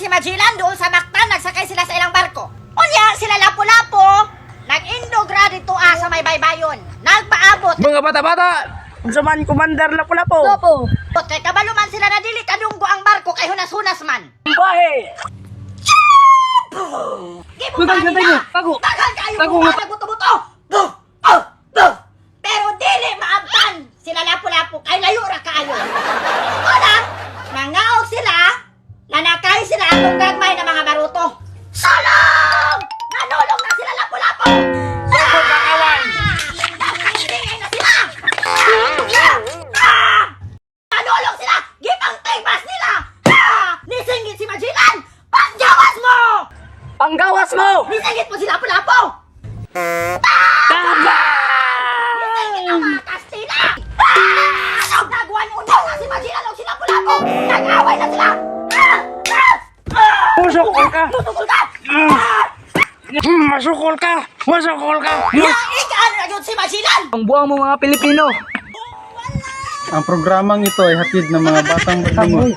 Magellan doon sa Mactan, nagsakay sila sa ilang barko. Unya, sila Lapu-Lapu, nag-indog ra dito sa may baybayon. Nagpaabot. Mga bata-bata! Unsa man Commander Lapu-Lapu? Opo. Kay kabalo man sila na dili kadunggo ang barko kay hunas-hunas man. Bahe! Tagal kayo! Tago! Tagal kayo! Tago! Buto-buto! Pero dili maabtan sila Lapu-Lapu kay layo ra kaayo. Wala! Nangaog sila, nanakay sila atong gagmay na mga baruto. Salong! Nanulong na sila Lapu-Lapu! Sukod na kawan! Nangingay na sila! Nanulong sila! Gipang tigbas nila! Nisingit si Magellan! Panggawas mo! Panggawas mo! Nisingit mo si Lapu-Lapu! Tama! Nisingit ang mga Kastila! Nagwan-unang na si Magellan o si Lapu-Lapu! Nag-away na sila! Masukol ka! Tutugol ka! Masukol ka! Masukol ka! Naigaan na yun si Magellan! Ang buwang mo mga Pilipino! Ang programang ito ay hatid ng mga batang maglingon.